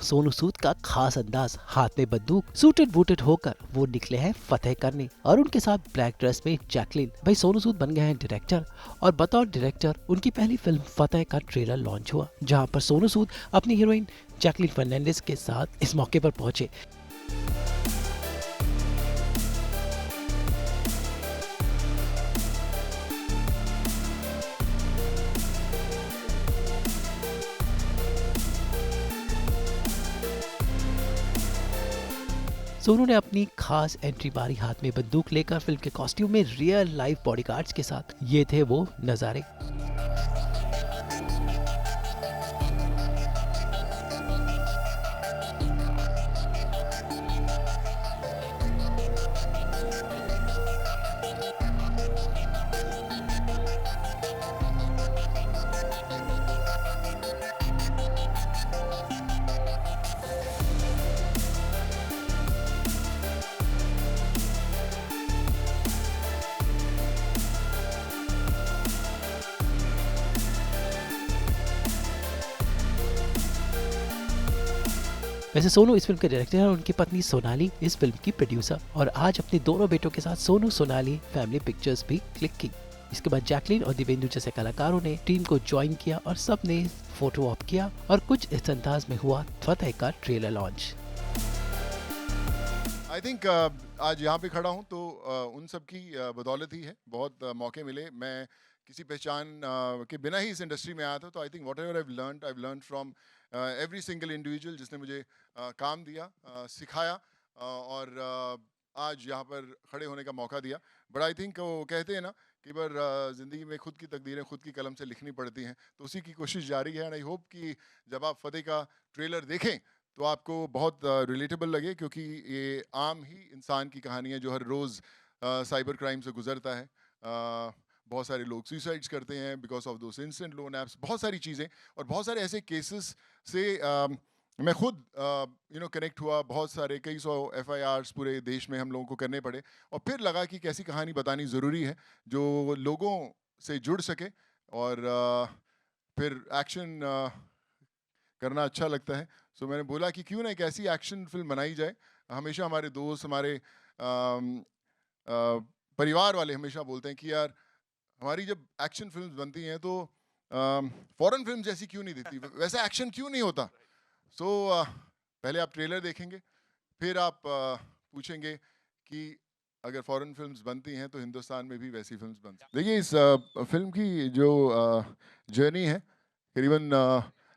सोनू सूद का खास अंदाज, हाथ में बंदूक, सूटेड बूटेड होकर वो निकले हैं फतेह करने और उनके साथ ब्लैक ड्रेस में जैकलिन। भाई सोनू सूद बन गए हैं डायरेक्टर और बतौर डायरेक्टर उनकी पहली फिल्म फतेह का ट्रेलर लॉन्च हुआ, जहां पर सोनू सूद अपनी हीरोइन जैकलिन फर्नांडिस के साथ इस मौके पर पहुंचे। सोनू ने अपनी खास एंट्री मारी, हाथ में बंदूक लेकर फिल्म के कॉस्ट्यूम में रियल लाइफ बॉडीगार्ड्स के साथ। ये थे वो नजारे। वैसे सोनू इस फिल्म के डायरेक्टर हैं और उनकी पत्नी सोनाली इस फिल्म की प्रोड्यूसर, और आज अपने दोनों बेटों के साथ सोनू सोनाली फैमिली पिक्चर्स भी क्लिक की। इसके बाद जैकलिन और दिवेंदु जैसे कलाकारों ने टीम को ज्वाइन किया और सब ने फोटो ऑप किया और कुछ इस अंदाज में हुआ फतेह का ट्रेलर लॉन्च। आई थिंक आज यहाँ पे खड़ा हूँ तो उन सब की बदौलत ही है। बहुत मौके मिले, मैं किसी पहचान के बिना ही इस इंडस्ट्री में आया था। तो I think what ever I learn from every single individual जिसने मुझे काम दिया, सिखाया और आज यहाँ पर खड़े होने का मौका दिया। बट आई थिंक वो कहते हैं ना कि बार ज़िंदगी में खुद की तकदीरें खुद की कलम से लिखनी पड़ती हैं, तो उसी की कोशिश जारी है। एंड आई होप कि जब आप फतेह का ट्रेलर देखें तो आपको बहुत रिलेटेबल लगे, क्योंकि ये आम ही इंसान की कहानी है जो हर रोज़ साइबर क्राइम से गुजरता है। बहुत सारे लोग सुसाइड्स करते हैं because of those instant loan apps, बहुत सारी चीज़ें और बहुत सारे ऐसे केसेस से मैं खुद कनेक्ट हुआ। बहुत सारे कई सौ FIRs पूरे देश में हम लोगों को करने पड़े और फिर लगा कि कैसी कहानी बतानी ज़रूरी है जो लोगों से जुड़ सके और फिर एक्शन करना अच्छा लगता है। सो मैंने बोला कि क्यों ना एक ऐसी एक्शन फिल्म बनाई जाए। हमेशा हमारे दोस्त, हमारे परिवार वाले हमेशा बोलते हैं कि यार हमारी जब एक्शन फिल्म बनती हैं तो फॉरेन फिल्म जैसी क्यों नहीं दिखती, वैसा एक्शन क्यों नहीं होता। सो पहले आप ट्रेलर देखेंगे, फिर आप पूछेंगे कि अगर फॉरेन फिल्म्स बनती हैं तो हिंदुस्तान में भी वैसी फिल्म्स बनती हैं। देखिए इस फिल्म की जो जर्नी है करीबन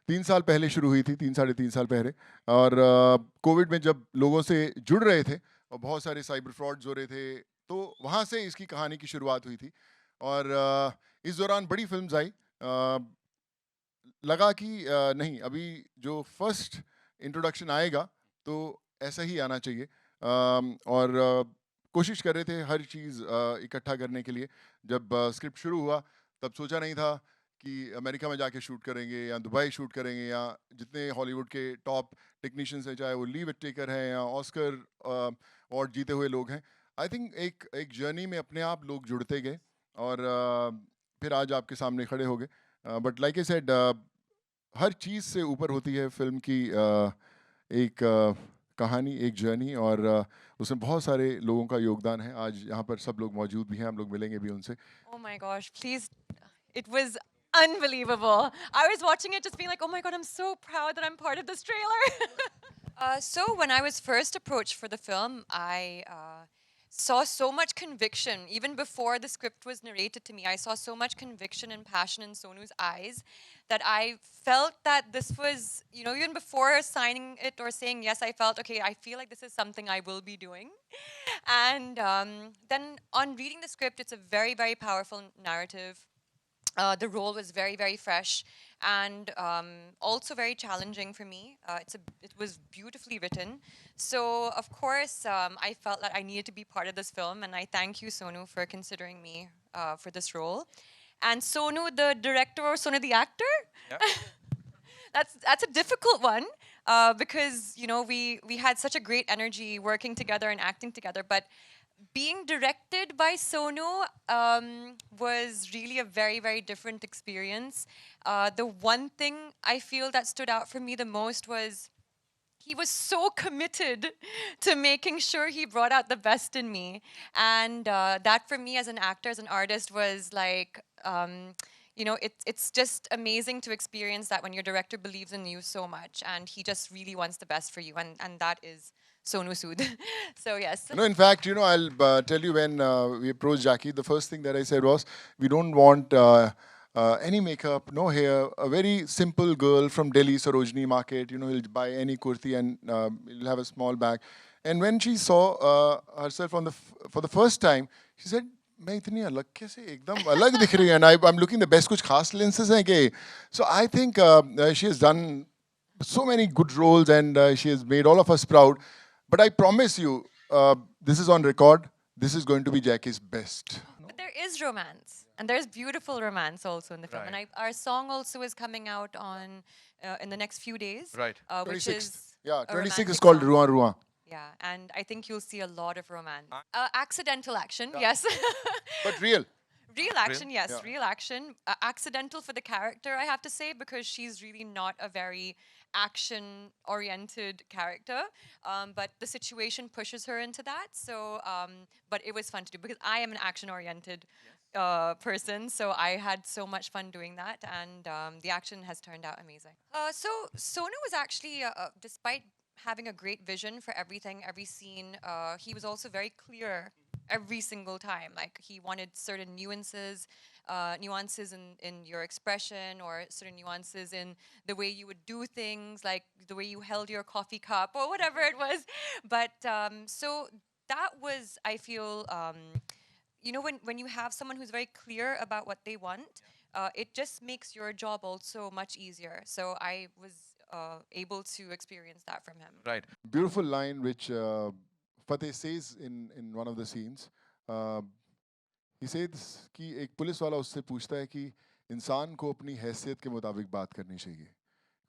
3 साल पहले शुरू हुई थी, 3 साढ़े 3 साल पहले। और कोविड में जब लोगों से जुड़ रहे थे और बहुत सारे साइबर फ्रॉड्स हो रहे थे, तो वहाँ से इसकी कहानी की शुरुआत हुई थी। और इस दौरान बड़ी फिल्म्स आई। लगा कि नहीं, अभी जो फर्स्ट इंट्रोडक्शन आएगा तो ऐसा ही आना चाहिए। और कोशिश कर रहे थे हर चीज़ इकट्ठा करने के लिए। जब स्क्रिप्ट शुरू हुआ तब सोचा नहीं था कि अमेरिका में जाके शूट करेंगे या दुबई शूट करेंगे, या जितने हॉलीवुड के टॉप टेक्नीशियंस हैं, चाहे वो ली विटेकर हैं या ऑस्कर अवार्ड जीते हुए लोग हैं। आई थिंक एक जर्नी में अपने आप लोग जुड़ते गए और फिर आज आपके सामने खड़े हो गए। बट लाइक आई सेड, हर चीज़ से ऊपर होती है फिल्म की एक कहानी, एक जर्नी, और उसमें बहुत सारे लोगों का योगदान है। आज यहाँ पर सब लोग मौजूद भी हैं, हम लोग मिलेंगे भी उनसे। Oh my gosh, please. It was unbelievable. I was watching it just being like, oh my God, I'm so proud that I'm part of this trailer. So when I was first approached for the film, I saw so much conviction. Even before the script was narrated to me, I saw so much conviction and passion in Sonu's eyes that I felt that this was, even before signing it or saying yes, I felt, okay, I feel like this is something I will be doing. And then on reading the script, it's a very, very powerful narrative. The role was very, very fresh and also very challenging for me. It was beautifully written. So, of course, I felt that I needed to be part of this film, and I thank you, Sonu, for considering me for this role. And Sonu, the director, or Sonu, the actor? Yeah. That's a difficult one because we had such a great energy working together and acting together, but being directed by Sonu was really a very, very different experience. The one thing I feel that stood out for me the most was he was so committed to making sure he brought out the best in me. And that for me as an actor, as an artist, was like, it's just amazing to experience that when your director believes in you so much and he just really wants the best for you. And that is Sonu Sood. So, yes. In fact, I'll tell you when we approached Jackie, the first thing that I said was, we don't want any makeup, no hair, a very simple girl from Delhi, Sarojini Market, he'll buy any kurti and he'll have a small bag. And when she saw herself for the first time, she said, मैं इतनी अलग कैसे एकदम अलग दिख रही है, and I'm looking the best, कुछ खास lenses हैं क्या? So I think she has done so many good roles and she has made all of us proud. But I promise you, this is on record, this is going to be Jackie's best. But there is romance, and there's beautiful romance also in the film. Right. And our song also is coming out on in the next few days. Right. Which 26th. is Yeah, a 26 is romantic called song. Ruan Ruan. Yeah, and I think you'll see a lot of romance. Accidental action, Yeah. yes. But real. Real action, yes, Yeah. real action. Accidental for the character, I have to say, because she's really not a very action-oriented character. But the situation pushes her into that. So, but it was fun to do because I am an action-oriented person. So I had so much fun doing that, and the action has turned out amazing. So Sonu was actually, despite having a great vision for everything, every scene, he was also very clear every single time. Like he wanted certain nuances in your expression, or certain nuances in the way you would do things, like the way you held your coffee cup or whatever it was. But so that was, I feel, when you have someone who's very clear about what they want, it just makes your job also much easier. So I was able to experience that from him. Right. Beautiful line which Fateh says in one of the scenes. He says कि एक police वाला उससे पूछता है कि इंसान को अपनी हैसियत के मुताबिक बात करनी चाहिए,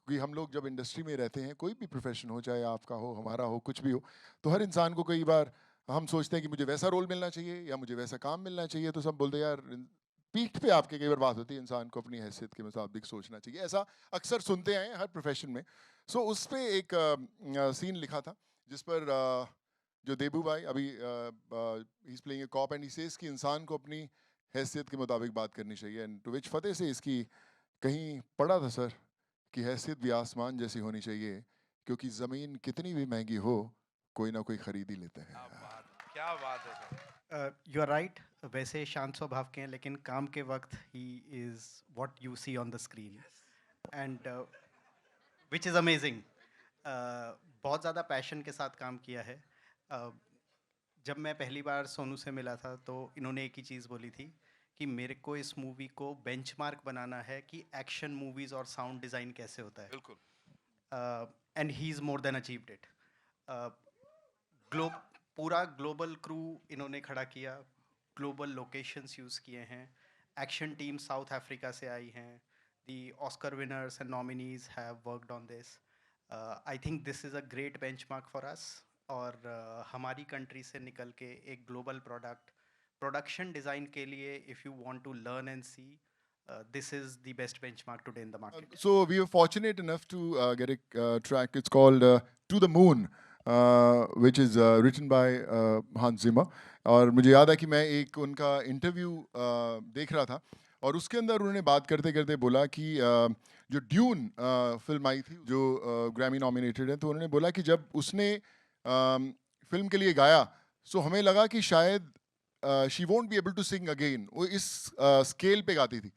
क्योंकि हम लोग जब इंडस्ट्री में रहते हैं, कोई भी प्रोफेशन हो, चाहे आपका हो, हमारा हो, कुछ भी हो, तो हर इंसान को कई बार हम सोचते हैं कि मुझे वैसा रोल मिलना चाहिए या मुझे वैसा काम मिलना चाहिए, तो सब बोलते हैं यार पीठ पे आपके कई बार बात होती है, इंसान को अपनी हैसियत के मुताबिक सोचना चाहिए, ऐसा अक्सर सुनते हैं हर प्रोफेशन में. सो उस पर एक सीन लिखा था जिस पर जो देबू भाई अभी he is playing a cop and he says कि इंसान को अपनी हैसियत के मुताबिक बात करनी चाहिए, एंड टू विच फतेह से इसकी कहीं पढ़ा था सर कि हैसियत भी आसमान जैसी होनी चाहिए, क्योंकि ज़मीन कितनी भी महंगी हो कोई ना कोई खरीद ही लेता है. क्या बात है सर. यू आर राइट, वैसे शांत स्वभाव के हैं, लेकिन काम के वक्त he is what you see on the screen, and which is amazing. बहुत ज़्यादा पैशन के साथ काम किया है. जब मैं पहली बार सोनू से मिला था तो इन्होंने एक ही चीज़ बोली थी कि मेरे को इस मूवी को बेंचमार्क बनाना है कि एक्शन मूवीज़ और साउंड डिज़ाइन कैसे होता है. बिल्कुल. And he is more than achieved it. पूरा ग्लोबल क्रू इन्होंने खड़ा किया, ग्लोबल लोकेशंस यूज़ किए हैं, एक्शन टीम साउथ अफ्रीका से आई हैं, the Oscar winners and nominees have worked on this. I think this is a great benchmark for us. और हमारी कंट्री से निकल के एक ग्लोबल प्रोडक्शन डिज़ाइन के लिए if you want to learn and see, this is the best benchmark today in the market. So we were fortunate enough to get a track. It's called To the Moon, which is written by Hans Zimmer. और मुझे याद है कि मैं एक उनका interview देख रहा था और उसके अंदर उन्होंने बात करते करते बोला कि जो ड्यून फिल्म आई थी जो ग्रैमी नॉमिनेटेड है, तो उन्होंने बोला कि जब उसने फिल्म के लिए गाया सो हमें लगा कि शायद she won't be able to sing again, वो इस स्केल पे गाती थी.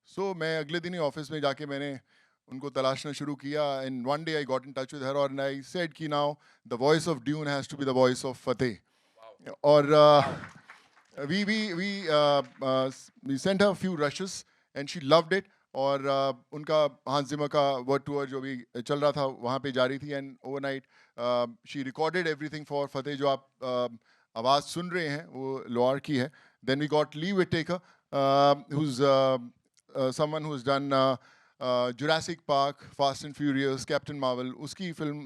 सो मैं अगले दिन ही ऑफिस में जाके मैंने उनको तलाशना शुरू किया, and one day I got in touch with her और आई सेड कि now the voice of Dune has to be the voice of Fateh. और we sent her a few rushes and she loved it. और उनका हांस जिमर का world tour जो भी चल रहा था वहाँ पे जारी थी, and overnight she recorded everything for Fateh. जो आप आवाज़ सुन रहे हैं वो लोअर की है. Then we got Lee Whittaker who's someone who's done Jurassic Park, Fast and Furious, Captain Marvel. उसकी फिल्म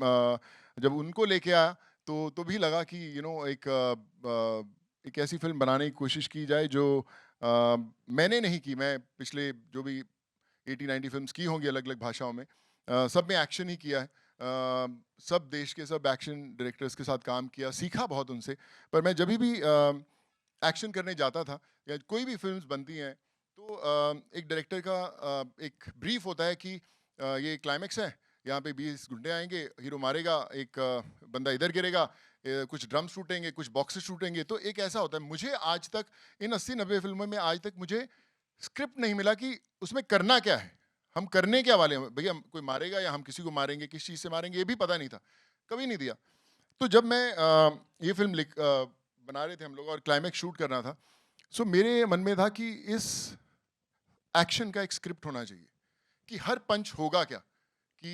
जब उनको लेके आया तो भी लगा कि एक ऐसी फिल्म बनाने की कोशिश की जाए जो मैंने नहीं की. मैं पिछले जो भी 80-90 फिल्म्स की होंगी अलग अलग भाषाओं में, सब में एक्शन ही किया है. सब देश के सब एक्शन डायरेक्टर्स के साथ काम किया, सीखा बहुत उनसे। पर मैं जब भी एक्शन करने जाता था या कोई भी फिल्म्स बनती हैं तो एक डायरेक्टर का एक ब्रीफ होता है कि ये क्लाइमेक्स है, यहाँ पे 20 गुंडे आएंगे, हीरो मारेगा, एक बंदा इधर गिरेगा, कुछ ड्रम शूटेंगे, कुछ बॉक्सेस शूटेंगे। तो एक ऐसा होता है, मुझे आज तक इन 80-90 फिल्मों में आज तक मुझे स्क्रिप्ट नहीं मिला कि उसमें करना क्या है, हम करने क्या वाले हैं, भैया कोई मारेगा या हम किसी को मारेंगे, किस चीज़ से मारेंगे, ये भी पता नहीं था, कभी नहीं दिया। तो जब मैं ये फिल्म बना रहे थे हम लोग और क्लाइमेक्स शूट करना था, सो मेरे मन में था कि इस एक्शन का एक स्क्रिप्ट होना चाहिए कि हर पंच होगा क्या, कि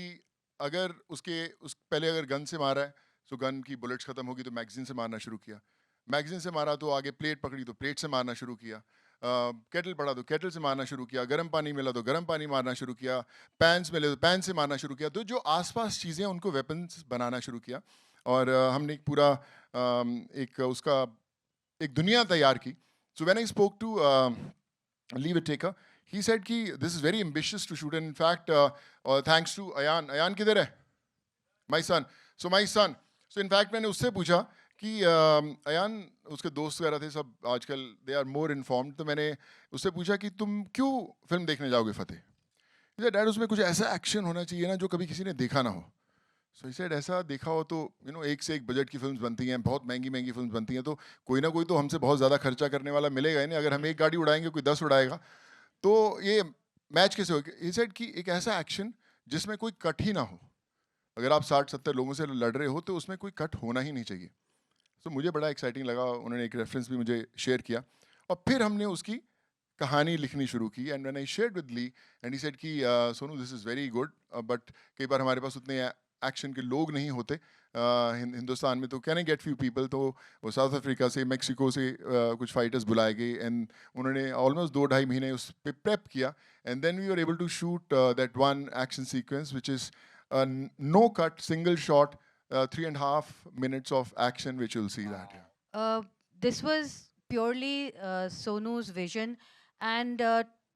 अगर उस पहले अगर गन से मारा है तो गन की बुलेट्स खत्म होगी तो मैगजीन से मारना शुरू किया, मैगजीन से मारा तो आगे प्लेट पकड़ी तो प्लेट से मारना शुरू किया, केटल पड़ा तो केटल से मारना शुरू किया, गर्म पानी मिला तो गर्म पानी मारना शुरू किया, पैन्स मिले तो पैन से मारना शुरू किया। तो जो आसपास चीज़ें हैं उनको वेपन्स बनाना शुरू किया और हमने एक पूरा एक उसका एक दुनिया तैयार की। So when I spoke to Lee Whittaker, he said कि this is very ambitious to shoot, and in fact thanks to Ayan किधर है, my son, so in fact मैंने उससे पूछा कि अयान, उसके दोस्त वगैरह थे सब आजकल दे आर मोर इन्फॉर्म्ड, तो मैंने उससे पूछा कि तुम क्यों फिल्म देखने जाओगे फतेह? he said डैड उसमें कुछ ऐसा एक्शन होना चाहिए ना जो कभी किसी ने देखा ना हो। सो he said ऐसा देखा हो तो एक से एक बजट की फिल्म्स बनती हैं, बहुत महंगी महंगी फिल्म्स बनती हैं, तो कोई ना कोई तो हमसे बहुत ज़्यादा खर्चा करने वाला मिलेगा ही नहीं, अगर हम एक गाड़ी उड़ाएंगे कोई 10 उड़ाएगा, तो ये मैच कैसे होगा? he said कि एक ऐसा एक्शन जिसमें कोई कट ही ना हो, अगर आप 60-70 लोगों से लड़ रहे हो तो उसमें कोई कट होना ही नहीं चाहिए। तो मुझे बड़ा एक्साइटिंग लगा, उन्होंने एक रेफरेंस भी मुझे शेयर किया और फिर हमने उसकी कहानी लिखनी शुरू की। And when I shared with Lee and he said कि Sonu this is very good, but कई बार हमारे पास उतने एक्शन के लोग नहीं होते हिंदुस्तान में, तो can I get few people, तो वो साउथ अफ्रीका से, मेक्सिको से कुछ फाइटर्स बुलाए गए एंड उन्होंने ऑलमोस्ट 2-2.5 महीने उस पर प्रेप किया and then we were able to shoot that one action sequence which is no cut, single shot, 3.5 minutes of action, which you'll see that. Yeah. This was purely Sonu's vision, and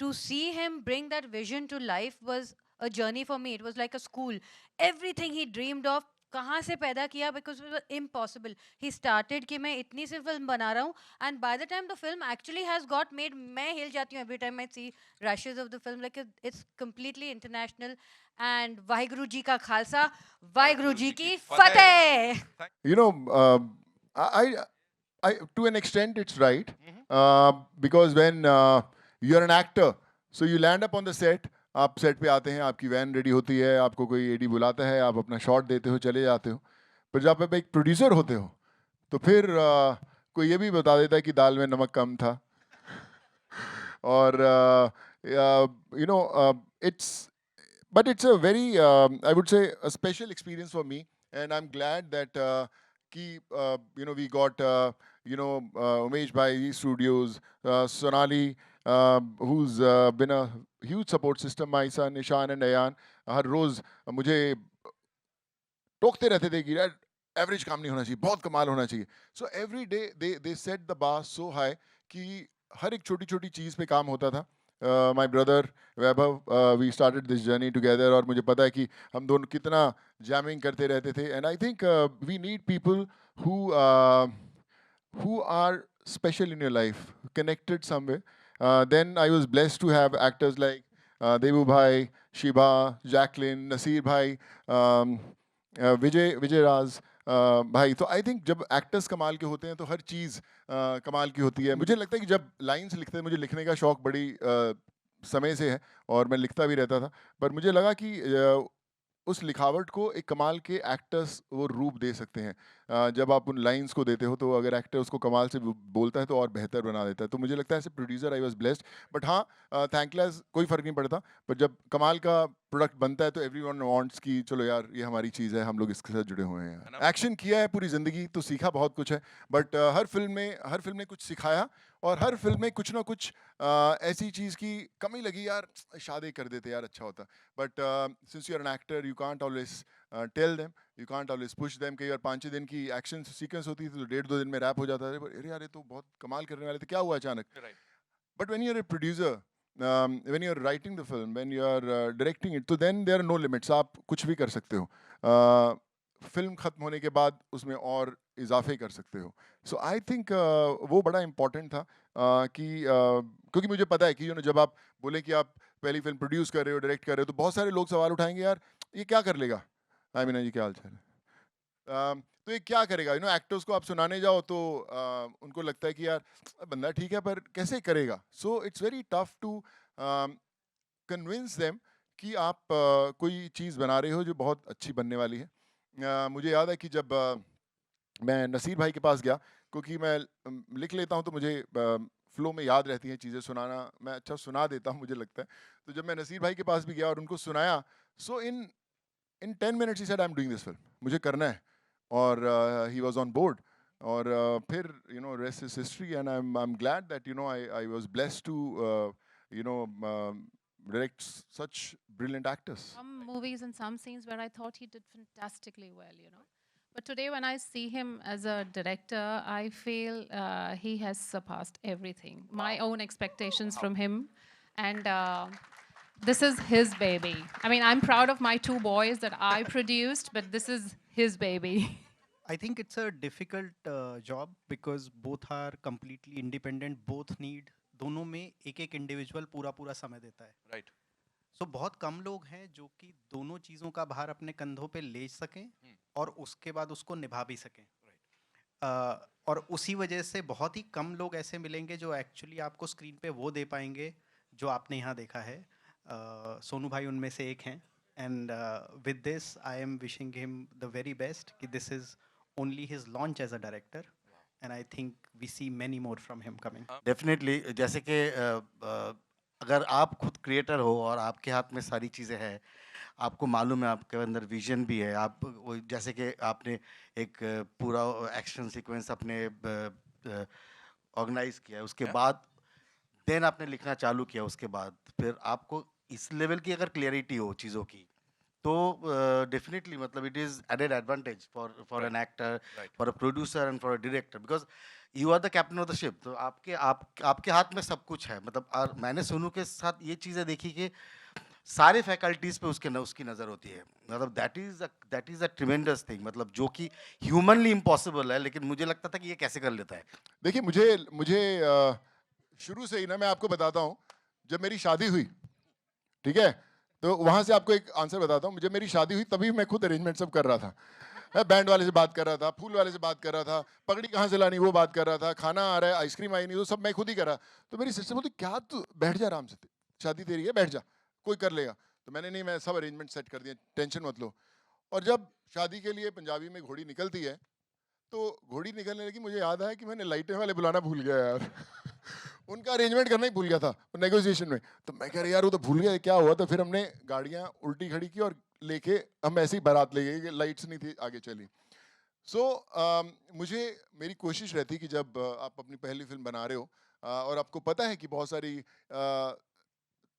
to see him bring that vision to life was a journey for me. It was like a school. Everything he dreamed of, कहाँ से पैदा किया, because it was impossible. He started कि मैं इतनी सी film बना रहा हूँ, and by the time the film actually has got made, मैं हिल जाती हूँ every time I see rushes of the film. Like it's completely international. And Waheguru ji का खालसा, वाहिगुरु जी की फतेह. You know, I to an extent it's right, because when you're an actor, so you land up on the set, आप set पे आते हैं, आपकी van ready होती है, आपको कोई एडी बुलाता है, आप अपना शॉट देते हो, चले जाते हो। पर जब आप एक प्रोड्यूसर होते हो तो फिर कोई ये भी बता देता है कि दाल में नमक कम था और but it's a very I would say a special experience for me, and I'm glad that we got Umesh Bhai Studios, Sonali, who's been a huge support system, my son Ishan and Ayan, हर रोज मुझे टोकते रहते थे कि यार average काम नहीं होना चाहिए, बहुत कमाल होना चाहिए। So every day they set the bar so high कि हर एक छोटी छोटी चीज़ पे काम होता था। My brother Vaibhav, we started this journey together, और मुझे पता है कि हम दोनों कितना jamming करते रहते थे, and I think we need people who are special in your life, connected somewhere. Then I was blessed to have actors like Devu Bhai, Shiba, Jacqueline, Nasir Bhai, Vijay Raz भाई। तो I think जब actors कमाल के होते हैं तो हर चीज़ कमाल की होती है। मुझे लगता है कि जब लाइंस लिखते हैं, मुझे लिखने का शौक बड़ी समय से है और मैं लिखता भी रहता था, पर मुझे लगा कि उस लिखावट को एक कमाल के एक्टर्स वो रूप दे सकते हैं। जब आप उन लाइंस को देते हो तो अगर एक्टर उसको कमाल से बोलता है तो और बेहतर बना देता है। तो मुझे लगता है as a producer I was blessed, but हाँ, थैंकलेस कोई फ़र्क नहीं पड़ता, पर जब कमाल का प्रोडक्ट बनता है तो एवरीवन वांट्स कि चलो यार ये हमारी चीज़ है, हम लोग इसके साथ जुड़े हुए हैं। एक्शन किया है पूरी ज़िंदगी तो सीखा बहुत कुछ है, बट हर फिल्म ने कुछ सिखाया, और हर फिल्म में कुछ ना कुछ ऐसी चीज़ की कमी लगी, यार शादी कर देते यार अच्छा होता। But since you are an actor you can't always tell them, you can't always push them. कई बार 5-6 दिन की एक्शन सीक्वेंस होती थी तो 1.5-2 दिन में रैप हो जाता है, अरे यार ये तो बहुत कमाल करने वाले थे, क्या हुआ अचानक? But when you are a producer, when you are writing the film, when you are directing it, तो then there are no limits, आप कुछ भी कर सकते हो। फिल्म ख़त्म होने के बाद उसमें और इजाफे कर सकते हो. सो आई थिंक वो बड़ा इम्पोर्टेंट था क्योंकि मुझे पता है कि जब आप बोले कि आप पहली फिल्म प्रोड्यूस कर रहे हो, डायरेक्ट कर रहे हो, तो बहुत सारे लोग सवाल उठाएंगे, यार ये क्या कर लेगा. मीना जी, क्या हाल चाल है? तो ये क्या करेगा? एक्टर्स को आप सुनाने जाओ तो उनको लगता है कि यार बंदा ठीक है पर कैसे करेगा. So it's very tough to convince them कि आप कोई चीज़ बना रहे हो जो बहुत अच्छी बनने वाली है. मुझे याद है कि जब मैं नसीर भाई के पास गया, क्योंकि मैं लिख लेता हूँ तो मुझे फ्लो में याद रहती हैं चीज़ें, सुनाना मैं अच्छा सुना देता हूँ मुझे लगता है. तो जब मैं नसीर भाई के पास भी गया और उनको सुनाया, सो इन 10 minutes he said, I am doing this film, मुझे करना है. और ही वाज ऑन बोर्ड. और फिर rest is history, and I am glad that I was blessed to you know direct such brilliant actors. Some movies and some scenes where I thought he did fantastically well, you know. But today, when I see him as a director, I feel he has surpassed everything. My own expectations from him. And this is his baby. I mean, I'm proud of my 2 boys that I produced, but this is his baby. I think it's a difficult job because both are completely independent. Both need दोनों में एक एक individual पूरा पूरा समय देता है. Right. सो बहुत कम लोग हैं जो कि दोनों चीज़ों का भार अपने कंधों पे ले सकें और उसके बाद उसको निभा भी सकें. और उसी वजह से बहुत ही कम लोग ऐसे मिलेंगे जो एक्चुअली आपको स्क्रीन पे वो दे पाएंगे जो आपने यहाँ देखा है. सोनू भाई उनमें से एक हैं. And with this I am wishing him the very best कि this is only his launch as a director. And I think we see many more from him coming. Definitely. जैसे कि अगर आप खुद क्रिएटर हो और आपके हाथ में सारी चीज़ें हैं, आपको मालूम है, आपके अंदर विजन भी है, आप जैसे कि आपने एक पूरा एक्शन सीक्वेंस अपने ऑर्गेनाइज किया, उसके बाद देन आपने लिखना चालू किया, उसके बाद फिर आपको इस लेवल की अगर क्लियरिटी हो चीज़ों की, तो डेफिनेटली मतलब it is added advantage for an actor, for a producer and for a director, because you are the captain of the ship. तो आपके हाथ में सब कुछ है. मतलब और मैंने सोनू के साथ ये चीज़ें देखी कि सारे फैकल्टीज पे उसकी नज़र होती है. मतलब that is a tremendous thing, मतलब जो कि ह्यूमनली इम्पॉसिबल है, लेकिन मुझे लगता था कि ये कैसे कर लेता है. देखिए, मुझे शुरू से ही ना, मैं आपको बताता हूँ, जब मेरी शादी हुई, ठीक है, तो वहाँ से आपको एक आंसर बताता हूँ. जब मेरी शादी हुई तभी मैं खुद अरेंजमेंट सब कर रहा था. मैं बैंड वाले से बात कर रहा था, फूल वाले से बात कर रहा था, पगड़ी कहाँ से लानी वो बात कर रहा था, खाना आ रहा है, आइसक्रीम आई नहीं, वो सब मैं खुद ही कर रहा. तो मेरी सिस्टर बोलती, क्या तू बैठ जा आराम से, शादी तेरी है, बैठ जा, कोई कर लेगा. तो मैंने, नहीं, मैं सब अरेंजमेंट सेट कर दिए, टेंशन मत लो. और जब शादी के लिए पंजाबी में घोड़ी निकलती है, तो घोड़ी निकलने लगी, मुझे याद आया कि मैंने लाइटें वाले बुलाना भूल गया यार. उनका अरेंजमेंट करना ही भूल गया था नेगोशिएशन में. तो मैं कह रहा यार वो तो भूल गया, क्या हुआ. तो फिर हमने गाड़ियाँ उल्टी खड़ी की और लेके हम ऐसे ही बारात ले गए, लाइट्स नहीं थी आगे चली. सो मुझे, मेरी कोशिश रहती कि जब आप अपनी पहली फिल्म बना रहे हो और आपको पता है कि बहुत सारी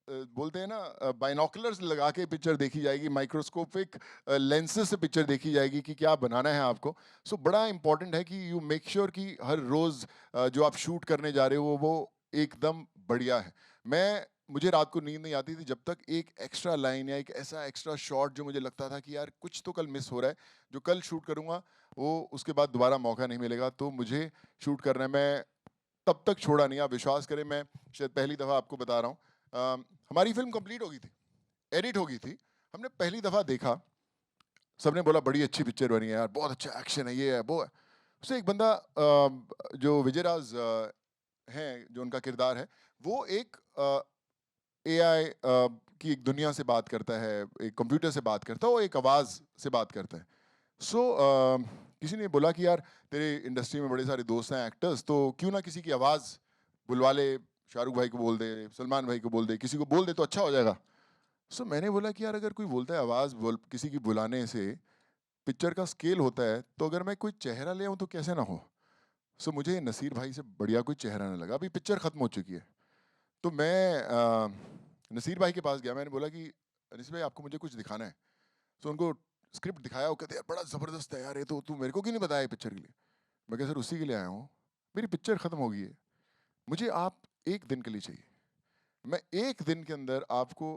बोलते हैं ना, बाइनोकुलर्स लगा के पिक्चर देखी जाएगी, माइक्रोस्कोपिक लेंसेज से पिक्चर देखी जाएगी कि क्या बनाना है आपको. सो बड़ा इंपॉर्टेंट है कि यू मेक श्योर कि हर रोज़ जो आप शूट करने जा रहे हो वो एकदम बढ़िया है. मुझे रात को नींद नहीं आती थी जब तक एक एक्स्ट्रा लाइन या एक ऐसा एक्स्ट्रा शॉट जो मुझे लगता था कि यार कुछ तो कल मिस हो रहा है, जो कल शूट करूँगा वो उसके बाद दोबारा मौका नहीं मिलेगा, तो मुझे शूट करना है. मैं तब तक छोड़ा नहीं. आप विश्वास करें, मैं शायद पहली दफ़ा आपको बता रहा हूँ, हमारी फिल्म कंप्लीट हो गई थी, एडिट हो गई थी, हमने पहली दफ़ा देखा, सबने बोला बड़ी अच्छी पिक्चर बनी है यार, बहुत अच्छा एक्शन है, ये है वो है. उससे एक बंदा जो विजयराज हैं, जो उनका किरदार है, वो एक AI की एक दुनिया से बात करता है, एक कंप्यूटर से बात करता है, वो एक आवाज़ से बात करता है. सो किसी ने बोला कि यार तेरे इंडस्ट्री में बड़े सारे दोस्त हैं एक्टर्स, तो क्यों ना किसी की आवाज़ बुलवा ले, शाहरुख भाई को बोल दे, सलमान भाई को बोल दे, किसी को बोल दे तो अच्छा हो जाएगा. सो मैंने बोला कि यार अगर कोई बोलता है आवाज़ किसी की बुलाने से पिक्चर का स्केल होता है, तो अगर मैं कोई चेहरा ले आऊँ तो कैसे ना हो. सो मुझे नसीर भाई से बढ़िया कोई चेहरा ना लगा. अभी पिक्चर ख़त्म हो चुकी है, तो मैं नसीर भाई के पास गया, मैंने बोला कि नसीर भाई आपको मुझे कुछ दिखाना है. तो उनको स्क्रिप्ट दिखाया, वो कहते हैं बड़ा ज़बरदस्त है यार ये, तो तू मेरे को क्यों नहीं बताया पिक्चर के लिए. मैं कहा सर उसी के लिए आया हूँ, मेरी पिक्चर ख़त्म हो गई है, मुझे आप एक दिन के लिए चाहिए, मैं एक दिन के अंदर आपको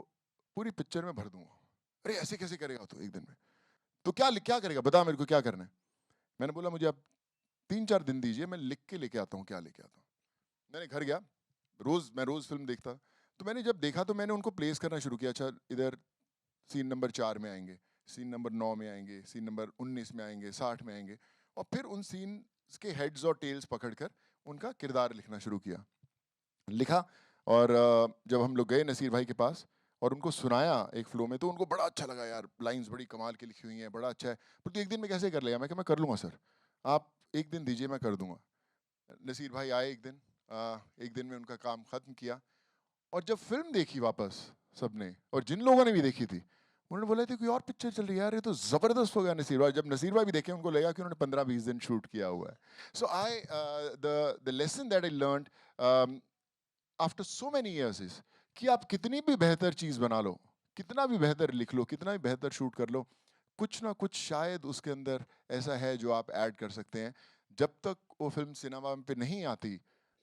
पूरी पिक्चर में भर दूंगा. अरे ऐसे कैसे करेगा तो एक दिन में. तो क्या करेगा, बता मेरे को क्या करना है। मैंने बोला मुझे आप 3-4 दिन दीजिए, मैं लिख के लेके आता हूँ क्या लेके आता हूँ। मैंने घर गया, मैं रोज फिल्म देखता, तो मैंने जब देखा तो मैंने उनको प्लेस करना शुरू किया। अच्छा इधर सीन नंबर 4 में आएंगे, सीन नंबर 9 में आएंगे, सीन नंबर 19 में आएंगे, 60 में आएंगे, और फिर उन सीन के हेड्स और टेल्स पकड़कर उनका किरदार लिखना शुरू किया। लिखा, और जब हम लोग गए नसीर भाई के पास और उनको सुनाया एक फ्लो में, तो उनको बड़ा अच्छा लगा, यार लाइंस बड़ी कमाल की लिखी हुई हैं, बड़ा अच्छा है, पर तो एक दिन में कैसे कर लेगा। मैं कहा मैं कर लूँगा सर, आप एक दिन दीजिए मैं कर दूंगा। नसीर भाई आए एक दिन में उनका काम ख़त्म किया, और जब फिल्म देखी वापस सबने, और जिन लोगों ने भी देखी थी, उन्होंने बोला था कोई और पिक्चर चल रही है यार, ये तो ज़बरदस्त हो गया नसीर भाई। जब नसीर भाई भी देखे उनको लगा कि उन्होंने 15-20 दिन शूट किया हुआ है। So the lesson that I learned after so many years is कि आप कितनी भी बेहतर चीज़ बना लो, कितना भी बेहतर लिख लो, कितना भी बेहतर शूट कर लो, कुछ ना कुछ शायद उसके अंदर ऐसा है जो आप ऐड कर सकते हैं। जब तक वो फिल्म सिनेमा पे नहीं आती,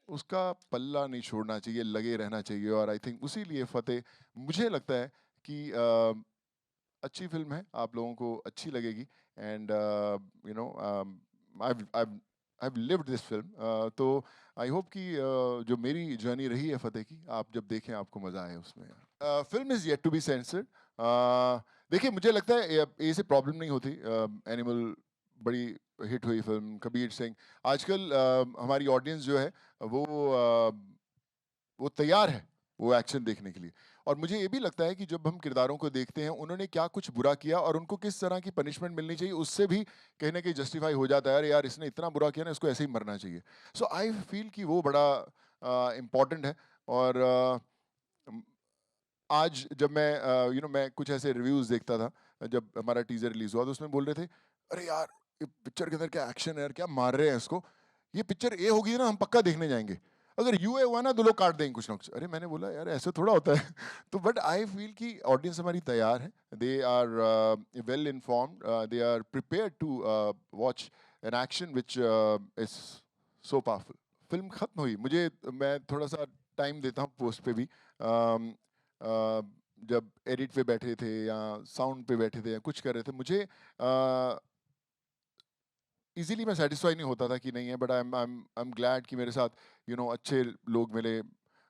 उसका पल्ला नहीं छोड़ना चाहिए, लगे रहना चाहिए। और आई थिंक उसी लिए फतेह, मुझे लगता है कि अच्छी फिल्म है, आप लोगों को अच्छी लगेगी। And you know I've lived this film, तो आई होप कि जो मेरी जर्नी रही है फतेह की, आप जब देखें आपको मज़ा आए उसमें। Film is yet to be censored. देखिए मुझे लगता है ये से प्रॉब्लम नहीं होती। एनिमल बड़ी हिट हुई फिल्म, कबीर सिंह, आजकल हमारी ऑडियंस जो है वो तैयार है वो एक्शन देखने के लिए। और मुझे ये भी लगता है कि जब हम किरदारों को देखते हैं, उन्होंने क्या कुछ बुरा किया और उनको किस तरह की पनिशमेंट मिलनी चाहिए, उससे भी कहीं ना कहीं जस्टिफाई हो जाता है, अरे यार इसने इतना बुरा किया ना, इसको ऐसे ही मरना चाहिए। सो आई फील कि वो बड़ा इम्पॉर्टेंट है। और आज जब मैं मैं कुछ ऐसे रिव्यूज़ देखता था, जब हमारा टीजर रिलीज हुआ, तो उसमें बोल रहे थे अरे यार ये पिक्चर के अंदर क्या एक्शन है यार, क्या मार रहे हैं इसको, ये पिक्चर ए होगी ना हम पक्का देखने जाएंगे, अगर यूए हुआ ना तो लोग काट देंगे कुछ ना कुछ। अरे मैंने बोला यार ऐसे थोड़ा होता है। तो बट आई फील कि ऑडियंस हमारी तैयार है, they are well informed, they are prepared to watch an action which is so powerful. Film खत्म हुई, मैं थोड़ा सा टाइम देता हूँ पोस्ट पे भी। जब एडिट पे बैठे थे या साउंड पे बैठे थे या कुछ कर रहे थे, मुझे इजीली मैं सेटिस्फाई नहीं होता था कि नहीं है, बट आई एम ग्लैड कि मेरे साथ अच्छे लोग मिले।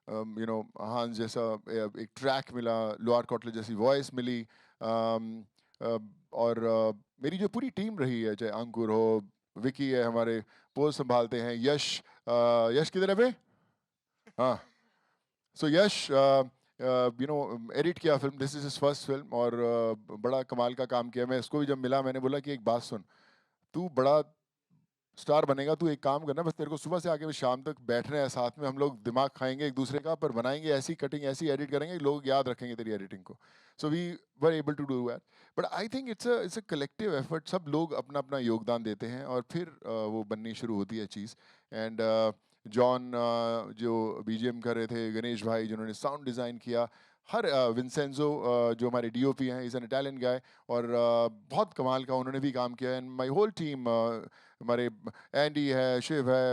हांस जैसा एक ट्रैक मिला, लोअर कॉटले जैसी वॉइस मिली, और मेरी जो पूरी टीम रही है, चाहे अंकुर हो, विकी है, हमारे पोस्ट संभालते हैं, यश किधर है बे? हाँ, सो यश एडिट किया film, this is his first film, और बड़ा कमाल का काम किया। मैं इसको भी जब मिला मैंने बोला कि एक बात सुन, तू बड़ा स्टार बनेगा, तू एक काम करना, बस तेरे को सुबह से आके भी शाम तक बैठना है साथ में, हम लोग दिमाग खाएंगे एक दूसरे का, पर बनाएंगे ऐसी कटिंग, ऐसी एडिट करेंगे लोग याद रखेंगे तेरी एडिटिंग को। So we were able to do that. But I think it's a collective effort, सब लोग अपना अपना योगदान देते हैं और फिर वो बननी शुरू होती है चीज़। एंड जॉन जो बीजीएम कर रहे थे, गणेश भाई जिन्होंने साउंड डिज़ाइन किया, हर विंसेंजो जो हमारे डीओपी हैं, इज़ एन इटालियन गाय, और बहुत कमाल का उन्होंने भी काम किया। एंड माय होल टीम, हमारे एंडी है, शिव है,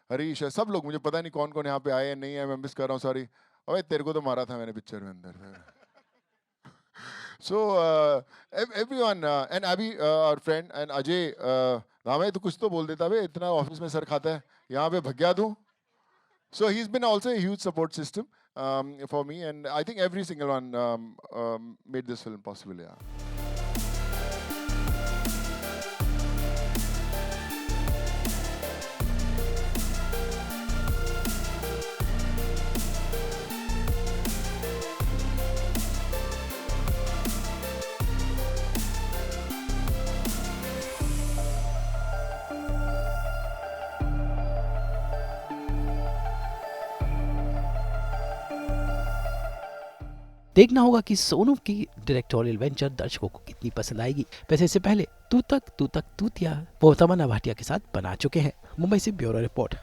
हरीश है, सब लोग, मुझे पता नहीं कौन कौन यहाँ पे आए हैं नहीं है, मैं मिस कर रहा हूँ, सॉरी। अबे तेरे को तो मारा था मैंने पिक्चर में अंदर। सो एवरीवन, एंड अभी और फ्रेंड, एंड अजय, रामे तो कुछ तो बोल देता है, इतना ऑफिस में सर खाता है, यहाँ पे भग्या दूँ। So he's been also a huge support system for me, and I think every single one made this film possible. Yeah. देखना होगा कि सोनू की डायरेक्टोरियल वेंचर दर्शकों को कितनी पसंद आएगी। वैसे इससे पहले तू तक तूतिया वो तमन्ना भाटिया के साथ बना चुके हैं। मुंबई से ब्यूरो रिपोर्ट।